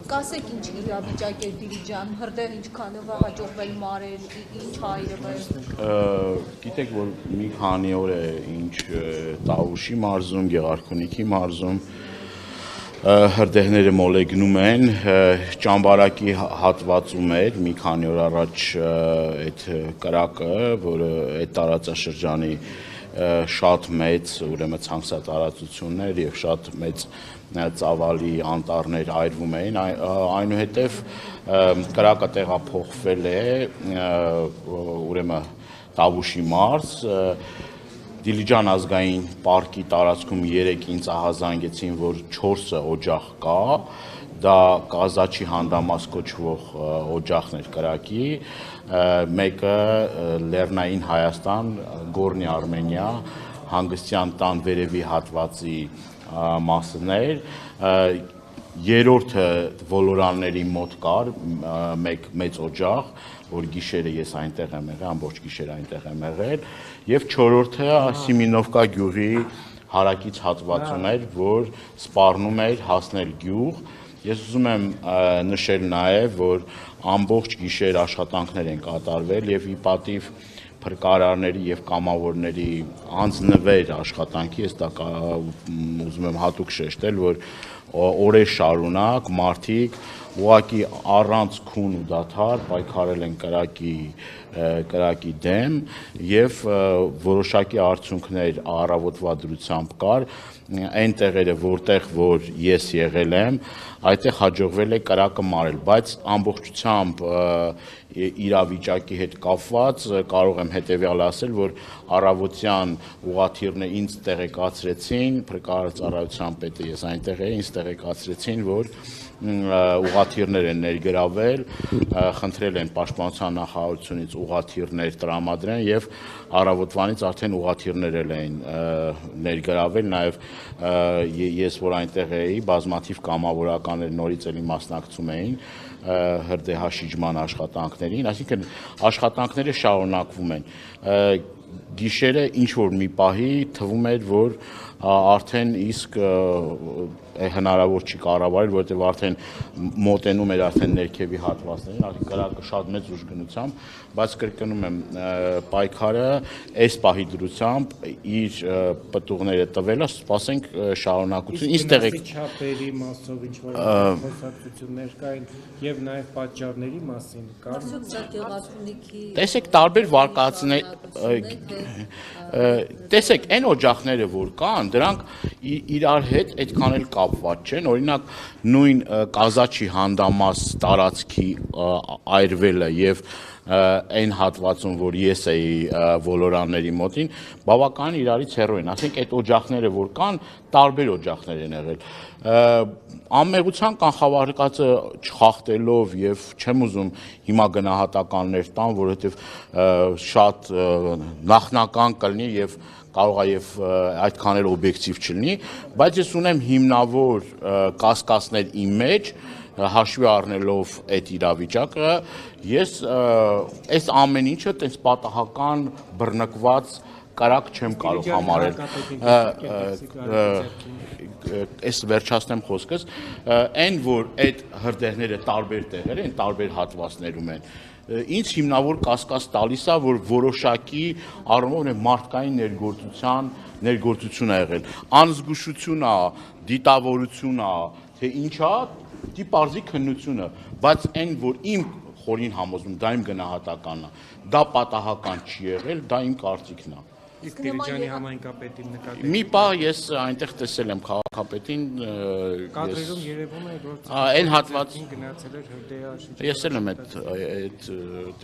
Կասեք ինչ իրավիճակ է Դիլիջան, հրդեհ ինչքանով է հաջողվել մարել, ինչ հայրվել։ Գիտեք, որ մի քանի օր է ինչ Տավուշի մարզում, Գեղարքունիքի մարզում հրդեհները մոլեգնում են, Ճամբարակի հատվածում էր մի քանի օր առաջ այդ կրակը, որը այդ տարածաշրջանի շատ մեծ ուրեմն ցանքսատարածություններ եւ շատ մեծ ծավալի անտառներ այրվում էին, այնուհետև կրակը տեղափոխվել է ուրեմն Տավուշի մարզ, Դիլիջան ազգային պարկի տարածքում 3 ինձ ահազանգեցին, որ 4-ը օջախ կա, դա Կազաչի հանդամաս կոչվող օջախն էր կրակի, մեկը Լեռնային Հայաստան, Գորնի Արմենիա, հանգստյան տան վերևի հատվածի մասն էր, երրորդը Վոլորանների մոտ կար, մեկ մեծ օջախ, որ գիշերը ես այնտեղ եմ եղել, ամբողջ գիշեր այնտեղ եմ եղել, եւ չորրորդը Սիմինովկա գյուղի հարակից հատվածում էր, որ սպառնում էր հասնել գյուղ։ Ես ուզում եմ նշել նաև, որ ամբողջ գիշեր աշխատանքներ են կատարվել եւ ի պատիվ փրկարարների եւ կամավորների անձնվեր աշխատանքի, ես դա ուզում եմ հատուկ շեշտել, որ օրեր շարունակ մարդիկ ուղղակի առանց քուն ու դադար պայքարել են կրակի դեմ եւ որոշակի արդյունքներ առավոտվա դրությամբ կար, այն տեղերը որտեղ որ ես եղել եմ, այդտեղ հաջողվել է կրակը մարել, բայց ամբողջությամբ իրավիճակի հետ կապված կարող եմ հետեւյալը ասել, որ առավոտյան ուղղաթիռները ինձ տեղեկացրեցին, փրկարարծառայության պետը ես այնտեղ էի, ինձ տեղեկացրեցին, որ ուղղաթիռներ են ներգրավել, խնդրել են պաշտպանության նախարարությունից ուղղաթիռներ տրամադրեն եւ առավոտվանից արդեն ուղղաթիռներ են ներգրավել, նաեւ ես որ այնտեղ էի, բազմաթիվ կամավորականներ նորից էլի մասնակցում էին հրդեհաշիջման աշխատանքներին, այսինքն աշխատանքները շարունակվում են։ Գիշերը ինչ որ մի պահի թվում էր, որ արդեն իսկ հնարավոր չի կառավարել, որովհետև արդեն մոտենում էր արդեն ներքևի հատվածներին, արդեն կրակը շատ մեծ ուժգնությամբ, բայց կրկնում եմ, պայքարը այս պահի դրությամբ իր պտուղները տվել է, սպասենք շարունակություն։ Իսկ չափերի մասով ինչ որ խոսակցություններ կային եւ նաեւ պատճառների մասին կար։ Տեսեք, տարբեր վարկածներ, տեսեք, այն օջախները, որ կան, դրանք իրար հետ այդքան էլ կապված չեն, օրինակ նույն Կազաչի հանդամաս տարածքի այրվելը եւ այն հատվածում, որ ես էի Վոլորանների մոտին, բավական իրարից հեռու են, ասենք այդ օջախները, որ կան, տարբեր օջախներ են եղել։ Անմեղության կանխավարկածը չխախտելով եւ չեմ ուզում հիմա գնահատականներ տան, որովհետեւ շատ նախնական կլինի եւ կարող է եւ այդքան էլ օբյեկտիվ չլինի, բայց ես ունեմ հիմնավոր կասկածներ իմ մեջ, հաշվի առնելով այդ իրավիճակը, ես այս ամեն ինչը տես պատահական բռնկված կրակ չեմ կարող համարել։ Այս վերջացնեմ խոսքս, այն որ այդ հրդեհները տարբեր տեղեր են, տարբեր հատվածներում են, ինձ հիմնավոր կասկած տալիս է, որ որոշակի առումով մարդկային ներգործություն է եղել, անզգուշություն է, դիտավորություն է, թե ինչ է, դի պարզի քննությունը, բայց այն, որ իմ խորին համոզում, դա իմ գնահատականն է, դա պատահական չի եղել, դա իմ կարծիքն է։ Իսկ Դիլիջանի համայնքապետին նկատի։ Մի պահ ես այնտեղ տեսել եմ քաղաքապետին, կադրերում երևում է, որ այն հատվածին գնացել էր հրդեհաշիջ։ Ես էլ եմ այդ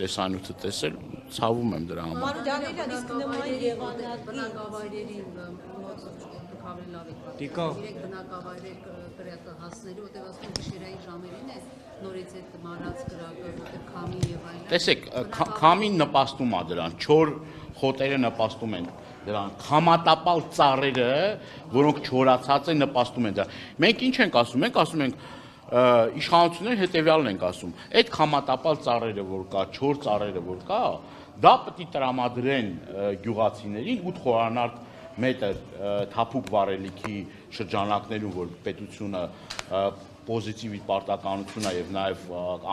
տեսանյութը տեսել, ցավում եմ դրա համար։ Դանիելյան, իսկ նման բնակավայրերի Դիկա բնակավայրեր կրակը հասնելու, որտեղ ասում գիշերային ժամերին է նորից այդ մարած կրակը, որտեղ քամին եւ այլն։ Տեսեք, քամին նպաստում է դրան, չոր խոտերը նպաստում են դրան, խամատապալ ծառերը, որոնք չորացած են, նպաստում են դրան։ Մենք ինչ ենք ասում, մենք ասում ենք իշխանությունները հետեւյալն ենք ասում, այդ խամատապալ ծառերը, որ կա, չոր ծառերը, որ կա, դա պետք է տրամադրեն գյուղացիներին 8 խորանարդ մետր թափուկ վառելիքի շրջանակներում, որ պետությունը պոզիտիվ իր պարտականությունն է եւ նաեւ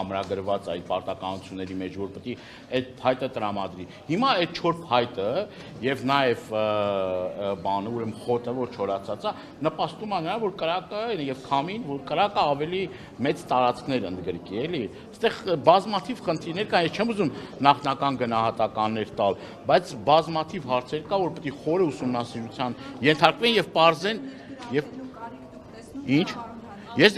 ամրագրված այդ պարտականությունների մեջ որ պետք է այդ փայտը տրամադրի։ Հիմա այդ 4 փայտը եւ նաեւ բանը ուրեմն խոտը որ չորացած է նպաստում է նրան որ կրակը եւ քամին որ կրակը ավելի մեծ տարածքներ ընդգրկի էլի։ Այստեղ բազմաթիվ խնդիրներ կան, ես չեմ ուզում նախնական գնահատականներ տալ, բայց բազմաթիվ հարցեր կա որ պետք է խորը ուսումնասիրության ենթարկվեն եւ պարզեն եւ ինչ Ես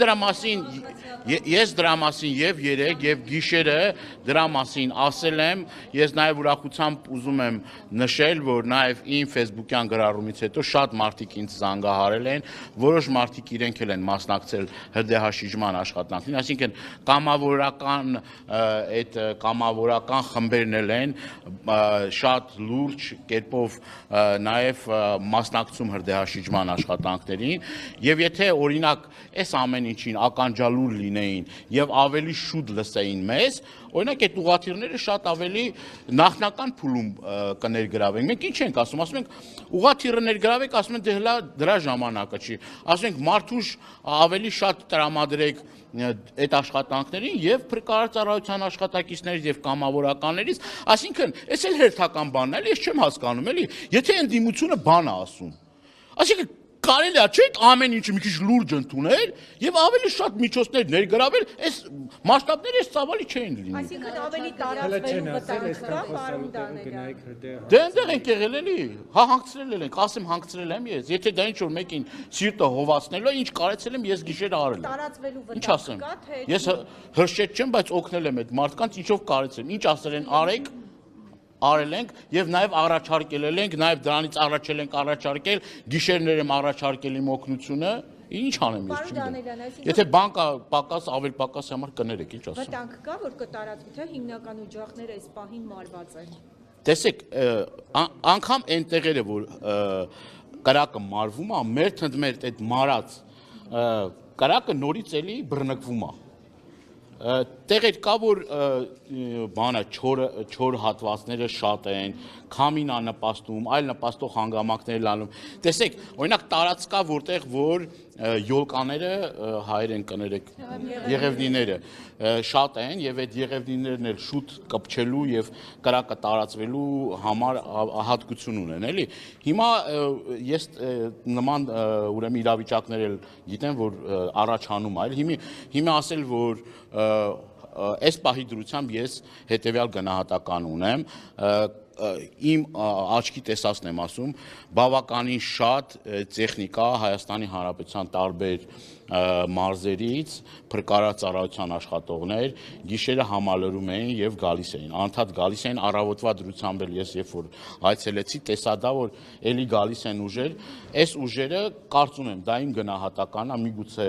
դրա մասին եւ երեկ եւ գիշերը դրա մասին ասել եմ, ես նաեւ ուրախությամբ ուզում եմ նշել, որ նաեւ իմ Facebook-յան գրառումից հետո շատ մարդիկ ինձ զանգահարել են, որոշ մարդիկ իրենք էլ են մասնակցել հրդեհաշիջման աշխատանքին, այսինքն կամավորական խմբերն էլ են շատ լուրջ կերպով նաեւ մասնակցում հրդեհաշիջման աշխատանքներին եւ եթե օրինակ այս ամեն ինչին ականջալուր լինեին եւ ավելի շուտ լսեին մեզ, օրինակ այդ ուղղաթիռները շատ ավելի նախնական փուլում կներգրավենք։ Մենք ինչ ենք ասում ենք ուղղաթիռը ներգրավեք, ասում են դե դրա ժամանակը չի։ Ասում ենք մարդուժ ավելի շատ տրամադրեք այդ աշխատանքներին եւ փրկարարծառայության աշխատակիցներից եւ կամավորականներից, այսինքն այս էլ հերթական բանն է, էլի ես չեմ հասկանում, էլի, եթե ընդդիմությունը բան է ասում։ Այսինքն կարելի է չէ՞ ամեն ինչը մի քիչ լուրջ ընդունել եւ ավելի շատ միջոցներ ներգրավել, այս մասշտաբները այս ծավալի չեն լինի։ Այսինքն ավելի տարածվելու վտանգ կա, պարոն Դանելյան։ Դե այնտեղ ենք եղել էլի, հա հանգցրել ենք, ասեմ հանգցրել եմ ես, եթե դա ինչ որ մեկին սիրտը հովացնելու է, ինչ կարեցել եմ ես գիշերը արել եմ։ Տարածվելու Ինչ վտանգ ասեմ։ կա, թե Ես հրշեջ չեմ, բայց օգնել եմ այդ մարդկանց, ինչով կարեցել, ինչ ասել են արեք արել ենք եւ նաեւ առաջարկել ենք, նաեւ դրանից առաջել ենք առաջարկել գիշերներ եմ առաջարկել իմ օգնությունը, ինչ անեմ ես չգիտեմ։ Եթե բան կա պակաս ավել պակաս համար կներեք, ինչ ասեմ։ վտանգ կա, որ կտարածվի, թե հիմնական օջախները այս պահին մարված են։ Տեսեք, անգամ այն տեղերը որ կրակը մարվում է, մեր թնդմերտ այդ մարած կրակը նորից էլի բռնկվում է։ Տեղեր կա որ բանը չոր հատվածները շատ են, քամին է նպաստում, այլ նպաստող հանգամանքներ լանում։ Տեսեք, օրինակ տարածք կա որտեղ որ յոլկաները հայերեն կներեք եղևնիները շատ են եւ այդ եղևնիներն էլ շուտ կպչելու եւ կրակը տարածվելու համար հատկություն ունեն, էլի։ Հիմա ես նման ուրեմն իրավիճակներ էլ գիտեմ որ առաջանում է, հիմա ասել որ այս պահի դրությամբ ես հետեւյալ գնահատական ունեմ իմ աչքի տեսածն եմ ասում բավականին շատ տեխնիկա Հայաստանի Հանրապետության տարբեր մարզերից փրկարարծառայության աշխատողներ գիշերը համալրում էին եւ գալիս էին անդադ գալիս էին առավոտվա դրությամբ էլ ես երբ որ այցելեցի տեսա դա որ էլի գալիս են ուժեր այս ուժերը կարծում եմ դա իմ գնահատականն է միգուցե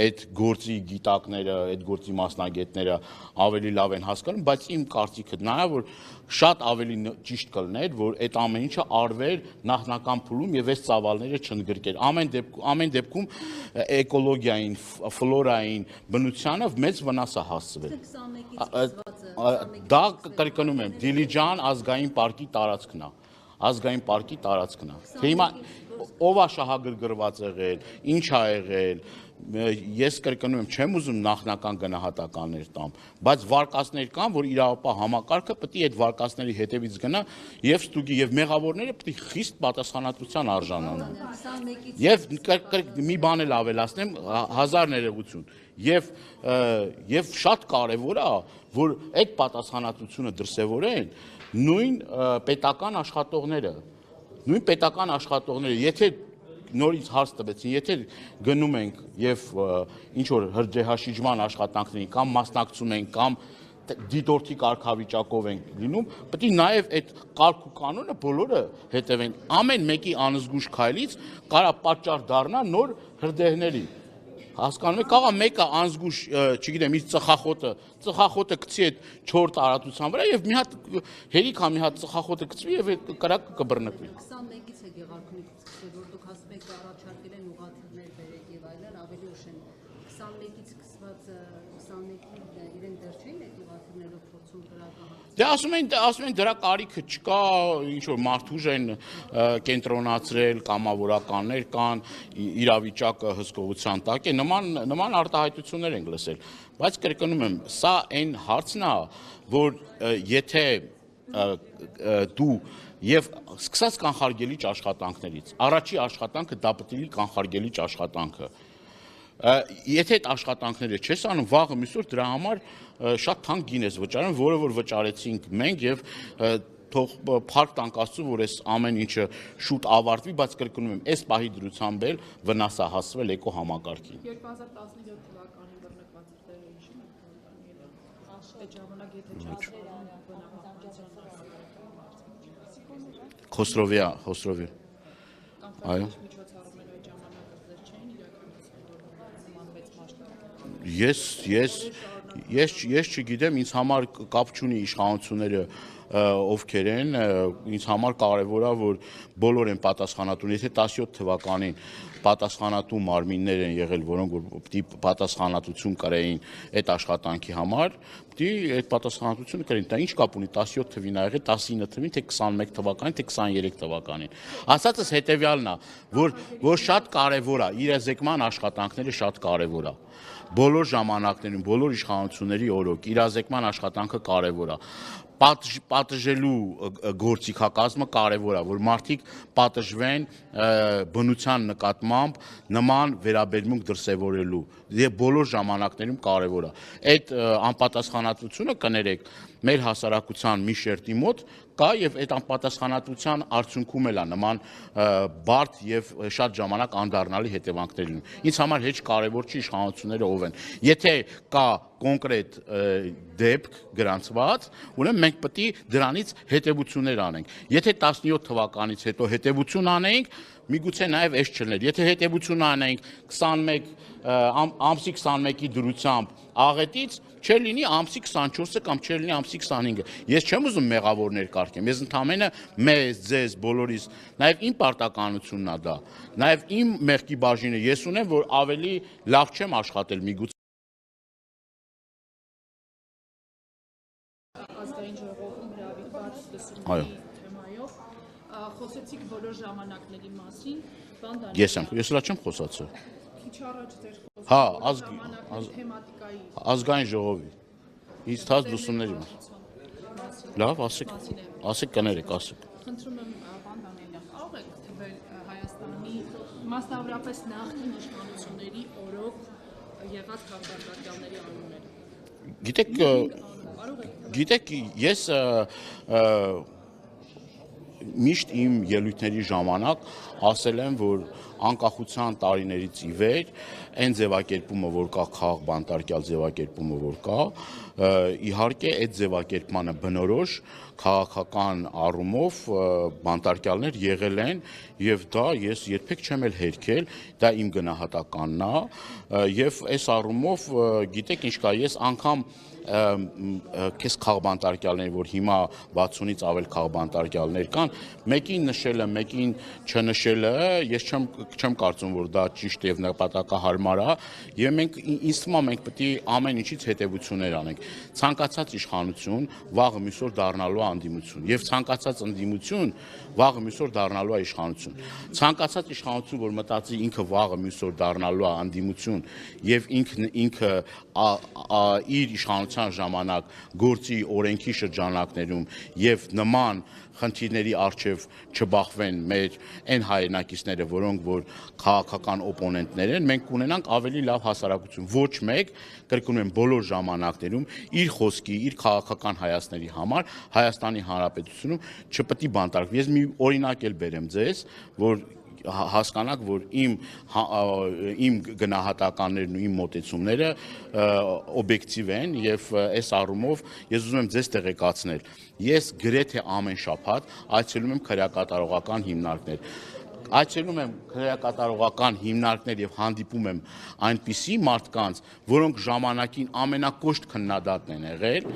այդ գործի գիտակները այդ գործի մասնագետները ավելի լավ են հասկանում բայց իմ կարծիքը նա է որ շատ ավելի ճիշտ կլներ որ այդ ամեն ինչը արվեր նախնական փուլում եւ այս ծավալները չընդգրկեր ամեն դեպքում էկոլոգիային, ֆլորային, բնությանը մեծ վնաս է հասցվել։ Դա կրկնում եմ, Դիլիջան ազգային պարկի տարածքն է։ Ազգային պարկի տարածքն է։ Թե հիմա ով է շահագրգռված եղել, ինչ է եղել, ես կրկնում եմ, չեմ ուզում նախնական գնահատականներ տամ, բայց վարկածներ կան, որ իրավապահ համակարգը պետք է այդ վարկածների հետևից գնա եւ ստուգի եւ մեղավորները պետք է խիստ պատասխանատվության արժանանան։ Եվ մի բան էլ ավելացնեմ, հազար ներողություն։ Եվ շատ կարեւոր է, որ այդ պատասխանատվությունը դրսևորեն նույն պետական աշխատողները, եթե նորից հարց տվեցին, եթե գնում ենք եւ ինչ որ հրդեհաշիջման աշխատանքներին կամ մասնակցում ենք կամ դիտորդի կարգավիճակով ենք լինում, պետք է նաեւ այդ կարգ ու կանոնը բոլորը հետևեն։ Ամեն մեկի անզգույշ քայլից կարա պատճառ դառնա նոր հրդեհների։ Հասկանում եք, կաղա մեկը անզգույշ, չգիտեմ, իր ծխախոտը գցի այդ 4 տարածության վրա եւ մի հատ հերիքա մի հատ ծխախոտը գցվի եւ այդ կրակը կբռնկվի։ 21-ից է Գեղարքունիք սկսել, որ դուք ասում եք առաջարկել են ուղղաթիռներ բերեք եւ այլն, ավելի ուշ են 21-ից սկսված 21-ին իրեն դեռ չէին այդ ուղղաթիռներով փորձում Դե ասում են դրա կարիքը չկա, ինչ որ մարդուժ են կենտրոնացրել, կամավորականներ կան, իրավիճակը հսկողության տակ է, նման արտահայտություններ ենք լսել, բայց կրկնում եմ, սա այն հարցն է, որ եթե դու եւ սկսած կանխարգելիչ աշխատանքներից, առաջի աշխատանքը դա պետք է կանխարգելիչ աշխատանքը Եթե այդ աշխատանքները չես անում, վաղը միսօր դրա համար շատ թանկ գին ես վճարում, որը որ վճարեցինք մենք եւ թող փառք տանք Աստծո, որ այս ամեն ինչը շուտ ավարտվի, բայց կրկնում եմ, այս պահի դրությամբ էլ վնաս է հասցվել էկո համակարգին։ 2017 թվականին բռնկված էր ինչի՞ն այդ ժամանակ եթե Խոսրովի այո Ես չգիտեմ, ինձ համար կապ չունի իշխանությունները ովքեր են, ինձ համար կարևոր է, որ բոլոր են պատասխանատուն, եթե 17 թվականին պատասխանատու մարմիններ են եղել, որոնք որ պիտի պատասխանատվություն կրեին այդ աշխատանքի համար, պիտի այդ պատասխանատվությունը կրեին, դա ինչ կապ ունի 17 թվին ա եղել, 19 թվին, թե 21 թվականին, թե 23 թվականին։ Ասածս հետևյալն է, որ շատ կարևոր է, իրազեկման աշխատանքները շատ կարևոր է։ Բոլոր ժամանակներում, բոլոր իշխանությունների օրոք իրազեկման աշխատանքը կարևոր է։ Պատժելու գործիքակազմը կարևոր է, որ մարդիկ պատժվեն բնության նկատմամբ նման վերաբերմունք դրսևորելու։ Եվ բոլոր ժամանակներում կարևոր է։ Այդ անպատասխանատվությունը կներեք մեր հասարակության մի շերտի մոտ կա եւ այդ անպատասխանատվության արդյունքում էլ է նման բարդ եւ շատ ժամանակ անդառնալի հետևանքներ լինում։ Ինձ համար հեչ կարևոր չի իշխանությունները ով են։ Եթե կա կոնկրետ դեպք գրանցված, ուրեմն մենք պետք է դրանից հետևություններ անենք։ Եթե 17 թվականից հետո հետևություն անենք, միգուցե նաև այս չլներ։ Եթե հետևություն անենք 21 ամսի 21-ի դրությամբ աղետից, չէ լինի ամսի 24-ը կամ չէ լինի ամսի 25-ը։ Ես չեմ ուզում մեղավորներ կարգեմ, ես ընդամենը մեզ, ձեզ, բոլորիս, նաև իմ պարտականությունն է դա, նաև իմ մեղքի բաժինը ես ունեմ, որ ավելի լավ չեմ աշխատել միգուցե ազգային ժողովում հրավիրված լսումների թեմայով խոսեցիք բոլոր ժամանակների մասին, բան դա Ես լա չեմ խոսացել։ քիչ առաջ ձեր Հա, թեմատիկայի ազգային ժողովի։ Ինձ թաց լուսումների մասին։ Լավ, ասեք կներեք, ասեք։ Խնդրում եմ բան Դանիելյան, կարող եք թվել Հայաստանի մասնավորապես նախկին իշխանությունների օրոք եղած քաղաքացիների անունները։ Գիտեք, ես միշտ իմ ելույթների ժամանակ ասել եմ, որ անկախության տարիներից ի վեր այն ձևակերպումը, որ կա քաղաք բանտարկյալ ձևակերպումը, որ կա, իհարկե այդ ձևակերպմանը բնորոշ քաղաքական առումով բանտարկյալներ եղել են եւ դա ես երբեք չեմ էլ հերքել, դա իմ գնահատականն է եւ այս առումով գիտեք ինչ կա, ես անգամ քեզ քաղբանտարկյալներ, որ հիմա 60-ից ավել քաղբանտարկյալներ կան, մեկին նշելը, մեկին չնշելը, ես չեմ կարծում, որ դա ճիշտ եւ նպատակահարմար է, եւ մենք ինձ թվում է մենք պետք է ամեն ինչից հետեւություններ անենք։ Ցանկացած իշխանություն վաղը միսօր դառնալու է անդիմություն, եւ ցանկացած անդիմություն վաղը միսօր դառնալու է իշխանություն։ Ցանկացած իշխանություն, որ մտածի ինքը վաղը միսօր դառնալու է անդիմություն եւ ինքը իր իշխանության ժամանակ գործի օրենքի շրջանակներում եւ նման խնդիրների առջև չբախվեն մեր այն հայրենակիցները, որոնք որ քաղաքական օպոնենտներ են, մենք կունենանք ավելի լավ հասարակություն։ Ոչ մեկ, կրկնում եմ, բոլոր ժամանակներում իր խոսքի, իր քաղաքական հայացքների համար Հայաստանի Հանրապետությունում չպետք է բանտարկվի։ Ես մի օրինակ էլ բերեմ ձեզ, որ հասկանաք, որ իմ գնահատականներն ու իմ մոտեցումները օբյեկտիվ են եւ այս առումով ես ուզում եմ ձեզ տեղեկացնել։ Ես գրեթե ամեն շաբաթ այցելում եմ քրեակատարողական հիմնարկներ։ Այցելում եմ քրեակատարողական հիմնարկներ եւ հանդիպում եմ այնպիսի մարդկանց, որոնք ժամանակին ամենակոշտ քննադատն են եղել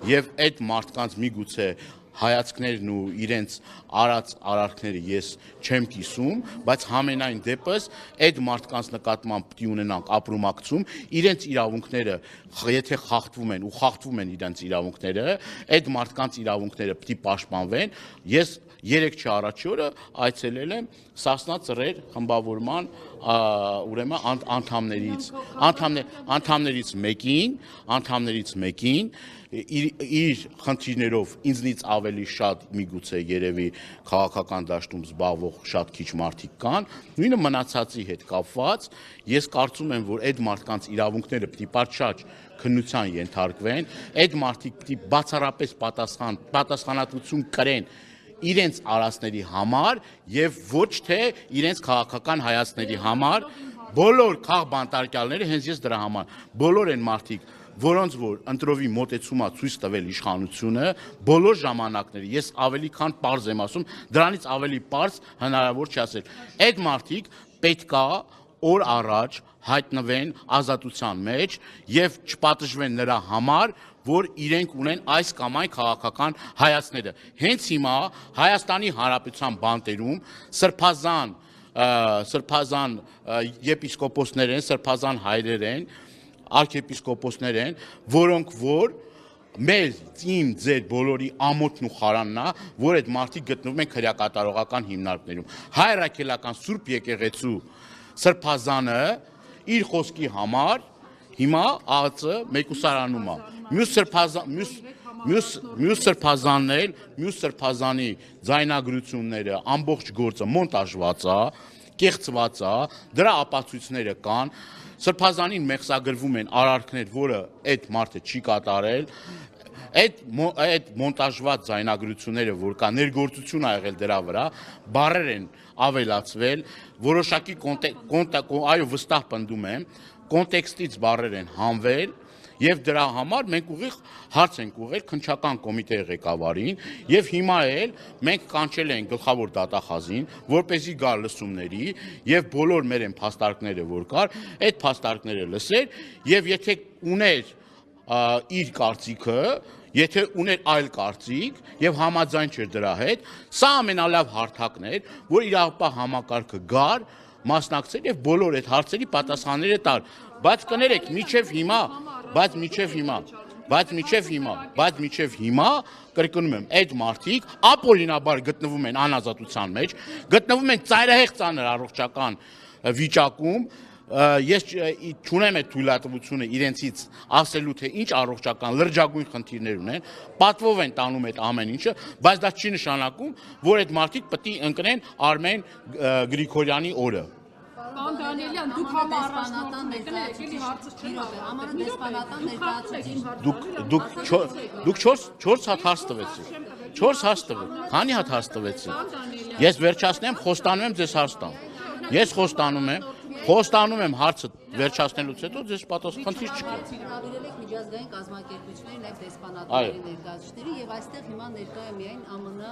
եւ այդ մարդկանց միգուցե հայացքներն ու իրենց արած արարքները ես չեմ կիսում, բայց համենայն դեպս այդ մարդկանց նկատմամբ պիտի ունենանք ապրումակցում, իրենց իրավունքները եթե խախտվում են ու խախտվում են իրենց իրավունքները, այդ մարդկանց իրավունքները պիտի պաշտպանվեն։ Ես 3 առաջի օրը այցելել եմ Սասնա ծռեր խմբավորման ուրեմն անդամներից մեկին իր խնդիրներով ինձնից ավելի շատ միգուցե երևի քաղաքական դաշտում զբաղվող շատ քիչ մարդիկ կան, նույնը մնացածի հետ կապված, ես կարծում եմ, որ այդ մարդկանց իրավունքները պիտի պատշաճ քննության ենթարկվեն, այդ մարդիկ պիտի բացառապես պատասխանատվություն կրեն իրենց արածների համար եւ ոչ թե իրենց քաղաքական հայացքների համար, բոլոր քաղբանտարկյալները հենց ես դրա համար, բոլոր են մարդիկ, որոնց որ ընտրովի մոտեցումա ցույց տվել իշխանությունը, բոլոր ժամանակների, ես ավելի քան պարզ եմ ասում, դրանից ավելի պարզ հնարավոր չի ասել։ Այդ մարդիկ պետքա օր առաջ հայտնվեն ազատության մեջ եւ չպատժվեն նրա համար, որ իրենք ունեն այս կամ այն քաղաքական հայացքները։ Հենց հիմա Հայաստանի Հանրապետության բանտերում սրբազան եպիսկոպոսներ են, սրբազան հայրեր են, արքեպիսկոպոսներ են, որոնք որ մեր ձեր բոլորի ամոթն ու խարանն է, որ այդ մարդիկ գտնվում են քրեակատարողական հիմնարկներում։ Հայրաքելական Սուրբ եկեղեցու սրբազանը իր խոսքի համար հիմա ԱԱԾ մեկուսարանում է։ Մյուս սրբազանի ձայնագրությունները, ամբողջ գործը մոնտաժված է, կեղծված է, դրա ապացույցները կան, սրբազանին մեղսագրվում են արարքներ, որը այդ մարդը չի կատարել, այդ մոնտաժված ձայնագրությունները, որ կա ներգործություն ա եղել դրա վրա, բառեր են ավելացվել, որոշակի այո վստահ պնդում եմ, կոնտեքստից բառեր են հանվել, եւ դրա համար մենք ուղիղ հարց ենք ուղղել քննչական կոմիտեի ղեկավարին եւ հիմա էլ մենք կանչել ենք գլխավոր դատախազին, որպեսզի գա լսումների եւ բոլոր մեր այն փաստարկները, որ կար, այդ փաստարկները լսեր եւ եթե ուներ իր կարծիքը, եթե ուներ այլ կարծիք եւ համաձայն չէր դրա հետ, սա ամենալավ հարթակն էր, որ իրավապահ համակարգը գար, մասնակցել եւ բոլոր այդ հարցերի պատասխանները տար, բայց կներեք մինչև հիմա կրկնում եմ, այդ մարդիկ ապօրինաբար գտնվում են անազատության մեջ, գտնվում են ծայրահեղ ծանր առողջական վիճակում, ես չունեմ այդ թույլատվությունը իրենցից ասելու թե ինչ առողջական լրջագույն խնդիրներ ունեն, պատվով են տանում այդ ամեն ինչը, բայց դա չի նշանակում, որ այդ մարդիկ պետք է ընկնեն Արմեն Գրիգորյանի օրը։ Պարոն Դանիելյան, դուք համառանատան եկեք, հարցը չէ։ Դուք 4 հատ հարց տվեցիք։ 4 հարց տվեք։ Քանի հատ հարց տվեցիք։ Ես վերջացնեմ, խոստանում եմ ձեզ հարց տամ։ Ես խոստանում եմ հարցը վերջացնելուց հետո ձեզ պատասխանիր չկա։ Հրավիրել եք միջազգային կազմակերպությունների, նաև դեսպանատների ներկայացուցիչների եւ այստեղ հիմա ներկա է միայն ԱՄՆ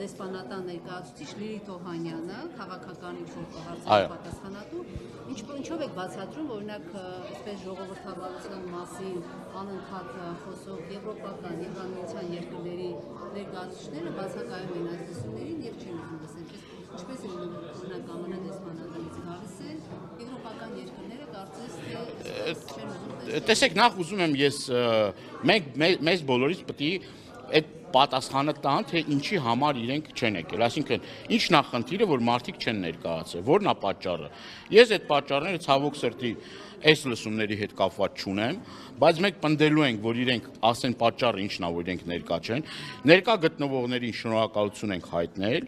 դեսպանատան ներկայացուցիչ Լիլիթ Օհանյանը, քաղաքական ինչ-որ հարցերի պատասխանատու։ Ինչով եք բացատրում, օրինակ, այսպես ժողովրդավարության մասին անընդհատ խոսող եվրոպական եւ հանրության երկրների ներկայացուցիչները բացակայում են այս լսումներին եւ չեն ուզում լսել։ Ինչպես է օրինակ ԱՄՆ դեսպանատանից գալիս են եվրոպական երկրները կարծես թե չեն ուզում։ Տեսեք, նախ ուզում եմ ես մեզ բոլորից պետք է այդ պատասխանը տան, թե ինչի համար իրենք չեն եկել, այսինքն ինչ նախնդիրը, որ մարդիկ չեն ներկայացել, որն է պատճառը։ Ես այդ պատճառները ցավոք սրտի այս լսումների հետ կապված չունեմ, բայց մենք պնդելու ենք, որ իրենք ասեն պատճառը ինչն է, որ իրենք ներկա չեն։ Ներկա գտնվողներին շնորհակալություն ենք հայտնել։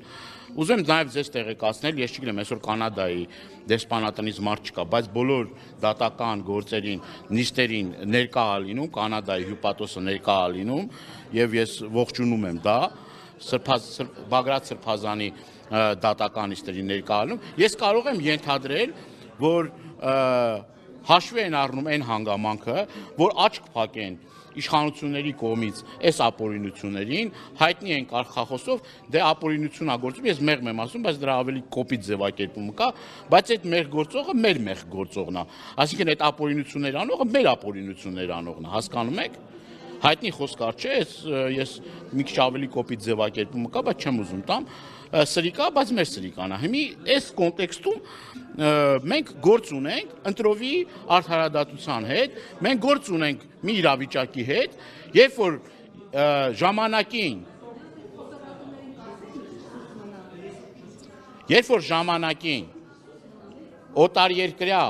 Ուզում եմ նաև ձեզ տեղեկացնել, ես չգիտեմ, այսօր Կանադայի դեսպանատնից մարդ չկա, բայց բոլոր դատական գործերին, նիստերին ներկա ա լինում, Կանադայի հյուպատոսը ներկա ա լինում, եւ ես ողջունում եմ դա, Բագրատ Սրբազանի դատական նիստերին ներկա ա լինում։ Ես կարող եմ ենթադրել, որ հաշվի են առնում այն հանգամանքը, որ աչք փակեն իշխանությունների կողմից այս ապօրինություններին, հայտնի են կարխախոսով, դե ապօրինություն ա գործում, ես մեղմ եմ ասում, բայց դրա ավելի կոպիտ ձևակերպում կա, բայց այդ մեր գործողը մեր մեղ գործողն է, այսինքն այդ ապօրինություններ անողը մեր ապօրինություններ անողն է, հասկանում եք։ հայտնի խոսքար չէ, ես մի քիչ ավելի կոպիտ ձևակերպումը կա, բայց չեմ ուզում տամ, սրիկա, բայց մեր սրիկան է։ Հիմի այս կոնտեքստում մենք գործ ունենք ընտրովի արդարադատության հետ, մենք գործ ունենք մի իրավիճակի հետ, երբ որ ժամանակին օտարերկրյա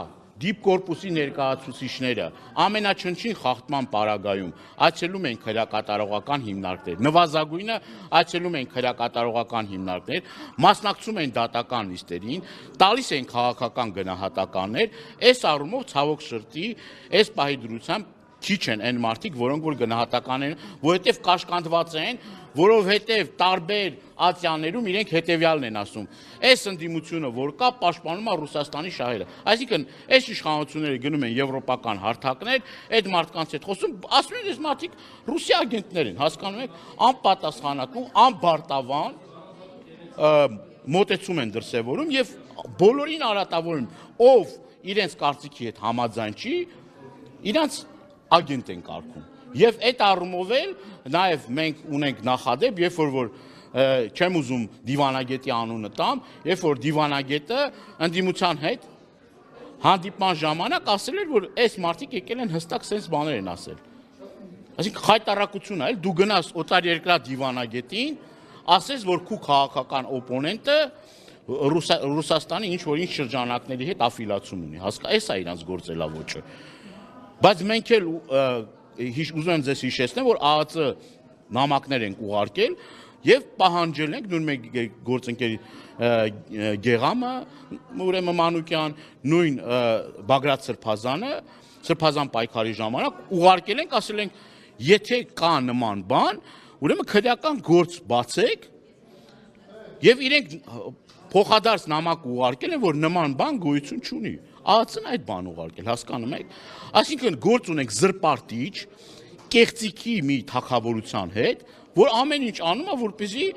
դիպկորպուսի ներկայացուցիչները ամենաչնչին խախտման պարագայում այցելում են քրեակատարողական հիմնարկներ, նվազագույնը այցելում են քրեակատարողական հիմնարկներ, մասնակցում են դատական նիստերին, տալիս են քաղաքական գնահատականներ, այս առումով ցավոք սրտի, այս պահի դրությամբ քիչ են այն մարդիկ, որոնք որ գնահատական են, որովհետև կաշկանդված են, որովհետև տարբեր ացիաներում իրենք հետևյալն են ասում. այս ընդդիմությունը, որ կա, պաշտպանում է Ռուսաստանի շահերը։ Այսինքն, այս իշխանությունները գնում են եվրոպական հարթակներ, այդ մարդկանց հետ խոսում, ասում են, այս մարդիկ Ռուսիա ագենտներ են, հասկանում եք, անպատասխանատու, անբարտավան մոտեցում են դրսևորում եւ բոլորին արատավորում, ով իրենց կարծիքի հետ համաձայն չի, իրանց ագենտ են կարգում։ Եվ այդ առումով էլ նաև մենք ունենք նախադեպ, երբ որ չեմ ուզում դիվանագետի անունը տամ, երբ որ դիվանագետը ընդդիմության հետ հանդիպման ժամանակ ասել էր, որ այս մարդիկ եկել են հստակ sense բաներ են ասել։ Այսինքն խայտարակություն է, դու գնաս օտարերկրյա դիվանագետին, ասես, որ քու քաղաքական օպոնենտը Ռուսաստանի ինչ-որ ինչ շրջանակների հետ աֆիլիացիա ունի։ Այս է իրանց գործելավոճը։ Բայց մենք էլ ուզում եմ ձեզ հիշեցնեմ, որ ԱԱԾ նամակներ ենք ուղարկել եւ պահանջել ենք նույն մեր գործընկերի Գեղամը, ուրեմն Մանուկյան, նույն Բագրատ Սրբազան պայքարի ժամանակ ուղարկել ենք, ասել ենք, եթե կա նման բան, ուրեմն քրեական գործ բացեք եւ իրենք փոխադարձ նամակ ուղարկել են, որ նման բան գոյություն չունի։ ԱԱՑ-ն այդ բան ուղարկել, հասկանում եք։ Այսինքն գործ ունենք զրպարտիչ, կեղծիքի մի թագավորության հետ, որ ամեն ինչ անում է, որպեսզի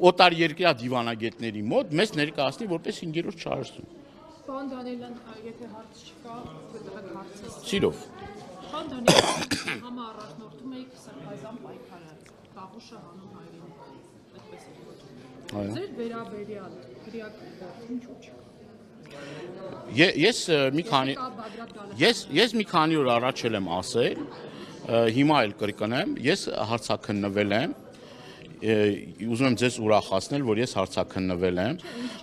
օտարերկրյա դիվանագետների մոտ մեզ ներկայացնի որպես 5-րդ չարժություն։ Պարոն Դանիելյան, եթե հարց չկա, դրեք հարցը։ Սիրով։ Պարոն Դանիելյան, համառաջնորդում եք Սրբազան պայքարը, Կաղուշը հանուն հայրենի, այդպես է ոչ։ Ձեր վերաբերյալ քրեական գործ ինչու՞ չկա։ Ես մի քանի օր առաջ եմ ասել, հիմա էլ կրկնեմ, ես հարցաքննվել եմ, ուզում եմ ձեզ ուրախացնել, որ ես հարցաքննվել եմ,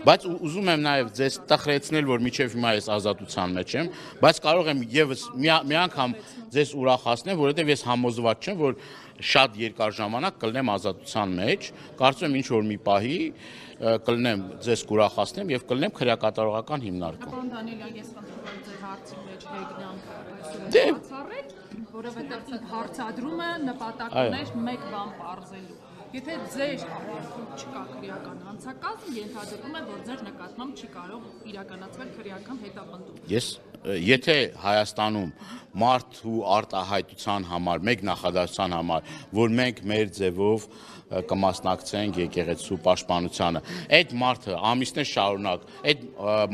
բայց ուզում եմ նաև ձեզ տխրեցնել, որ մինչև հիմա ես ազատության մեջ եմ, բայց կարող եմ եւս մի անգամ ձեզ ուրախացնել, որովհետև ես համոզված չեմ, որ շատ երկար ժամանակ կլնեմ ազատության մեջ, կարծում եմ ինչ որ մի պահի կլնեմ ձեզ կուրախացնեմ եւ կլնեմ քրեակատարողական հիմնարկում։ Պարոն Դանիելյան, ես խնդրում եմ ձեր հարցի մեջ հեգնանք բացառել, որովհետեւ հարցադրումը նպատակ ուներ մեկ բան բարձելու։ Եթե ձեր ավարտում չկա քրեական հանցակազմ, ենթադրվում է, որ ձեր նկատմամբ չի կարող իրականացվել քրեական հետապնդում։ Եթե Հայաստանում մարդու արտահայտության համար, մեկ նախադասության համար, որ մենք մեր ձևով կմասնակցենք եկեղեցու պաշտպանությանը, այդ մարդը ամիսներ շարունակ, այդ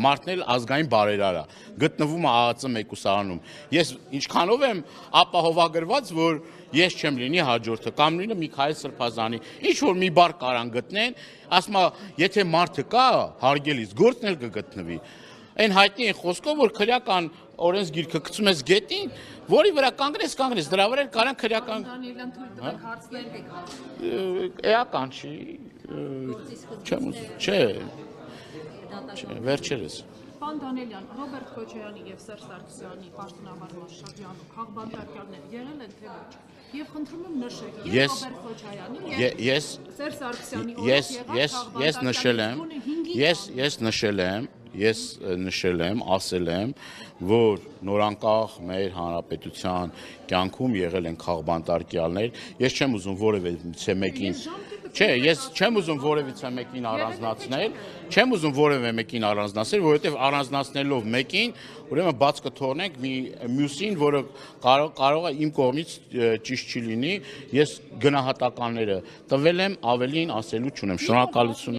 մարդն էլ ազգային բարերար է, գտնվում է ԱԱԾ մեկուսարանում։ Ես ինչքանով եմ ապահովագրված, որ ես չեմ լինի հաջորդը, կամ նույնը Միքայել Սրբազանի, ինչ որ մի բառ կարան գտնեն, ասում է, եթե մարդը կա, հարգելիս, գործն էլ կգտնվի։ Այն հայտնի են խոսքով, որ քրեական օրենսգիրքը գցում ես գետին, որի վրա կանգնես, դրա վրա կարան քրեական Դանիելյան, թույլ տվեք հարցներ եք։ Էական չի, չէ, վերջերս։ Պարոն Դանիելյան, Ռոբերտ Քոչարյանի եւ Սերժ Սարգսյանի պաշտոնավարման շրջանում քաղբանտարկյալներ եղել են թե ոչ։ Եվ խնդրում եմ նշեք, եւ Ռոբերտ Քոչարյանի եւ Սերժ Սարգսյանի ես նշել եմ, ասել եմ, որ նորանկախ մեր հանրապետության կյանքում եղել են քաղբանտարկյալներ, ես չեմ ուզում որևէ մեկին ես չեմ ուզում որևիցե մեկին առանձնացնել, որովհետև առանձնացնելով մեկին, ուրեմն բաց կթողնենք մյուսին, որը կարող է իմ կողմից ճիշտ չի լինի, ես գնահատականները տվել եմ, ավելին ասելու չունեմ, շնորհակալություն։